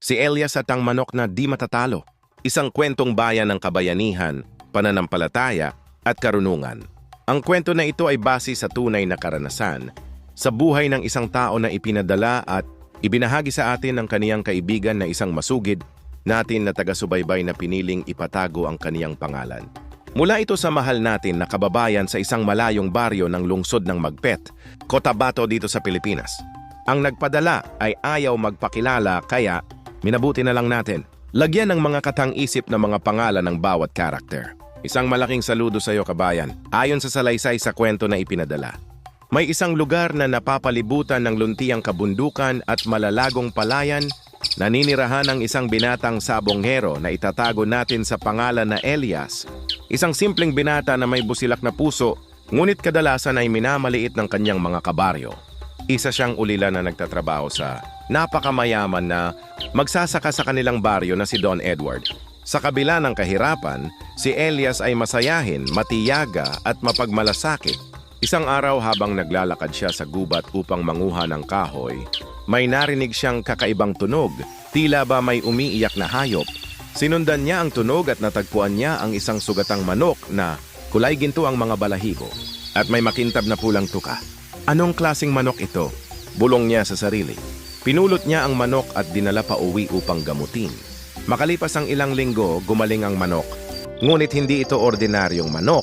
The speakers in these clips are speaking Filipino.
Si Elias at ang manok na di matatalo. Isang kwentong bayan ng kabayanihan, pananampalataya at karunungan. Ang kwento na ito ay base sa tunay na karanasan sa buhay ng isang tao na ipinadala at ibinahagi sa atin ng kaniyang kaibigan na isang masugid natin na taga-subaybay na piniling ipatago ang kaniyang pangalan. Mula ito sa mahal natin na kababayan sa isang malayong baryo ng lungsod ng Magpet, Cotabato dito sa Pilipinas. Ang nagpadala ay ayaw magpakilala kaya minabuti na lang natin. Lagyan ng mga katang-isip na mga pangalan ng bawat karakter. Isang malaking saludo sa iyo, kabayan. Ayon sa salaysay sa kwento na ipinadala. May isang lugar na napapalibutan ng luntiang kabundukan at malalagong palayan, naninirahan ng isang binatang sabonghero na itatago natin sa pangalan na Elias. Isang simpleng binata na may busilak na puso, ngunit kadalasan ay minamaliit ng kanyang mga kabaryo. Isa siyang ulila na nagtatrabaho sa napakamayaman na magsasaka sa kanilang baryo na si Don Edward. Sa kabila ng kahirapan, si Elias ay masayahin, matiyaga at mapagmalasakit. Isang araw habang naglalakad siya sa gubat upang manguha ng kahoy, may narinig siyang kakaibang tunog, tila ba may umiiyak na hayop. Sinundan niya ang tunog at natagpuan niya ang isang sugatang manok na kulay ginto ang mga balahibo at may makintab na pulang tuka. Anong klaseng manok ito? Bulong niya sa sarili. Pinulot niya ang manok at dinala pa uwi upang gamutin. Makalipas ang ilang linggo, gumaling ang manok. Ngunit hindi ito ordinaryong manok.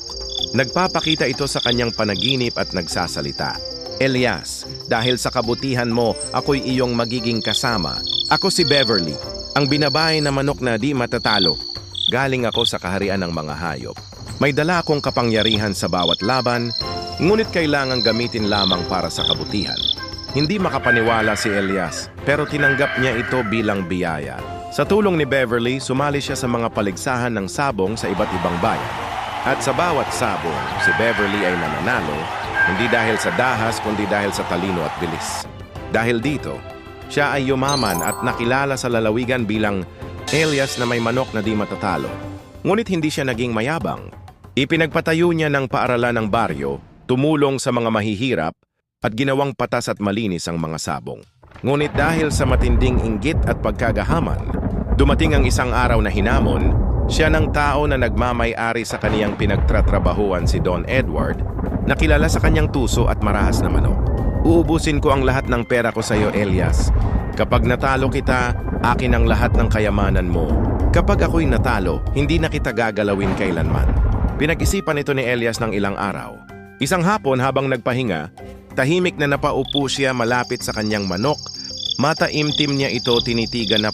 Nagpapakita ito sa kanyang panaginip at nagsasalita. Elias, dahil sa kabutihan mo, ako'y iyong magiging kasama. Ako si Beverly, ang binabae na manok na di matatalo. Galing ako sa kaharian ng mga hayop. May dala akong kapangyarihan sa bawat laban, ngunit kailangang gamitin lamang para sa kabutihan. Hindi makapaniwala si Elias, pero tinanggap niya ito bilang biyaya. Sa tulong ni Beverly, sumali siya sa mga paligsahan ng sabong sa iba't ibang bayan. At sa bawat sabong, si Beverly ay nananalo, hindi dahil sa dahas kundi dahil sa talino at bilis. Dahil dito, siya ay yumaman at nakilala sa lalawigan bilang Elias na may manok na di matatalo. Ngunit hindi siya naging mayabang. Ipinagpatayo niya ng paaralan ng baryo, tumulong sa mga mahihirap, at ginawang patas at malinis ang mga sabong. Ngunit dahil sa matinding inggit at pagkagahaman, dumating ang isang araw na hinamon, siya ng tao na nagmamay-ari sa kaniyang pinagtratrabahuan si Don Edward, na kilala sa kanyang tuso at marahas na manok. Uubusin ko ang lahat ng pera ko sa iyo, Elias. Kapag natalo kita, akin ang lahat ng kayamanan mo. Kapag ako'y natalo, hindi na kita gagalawin kailanman. Pinag-isipan ito ni Elias ng ilang araw. Isang hapon habang nagpahinga, tahimik na napaupo siya malapit sa kanyang manok. Mataimtim niya ito tinitigan na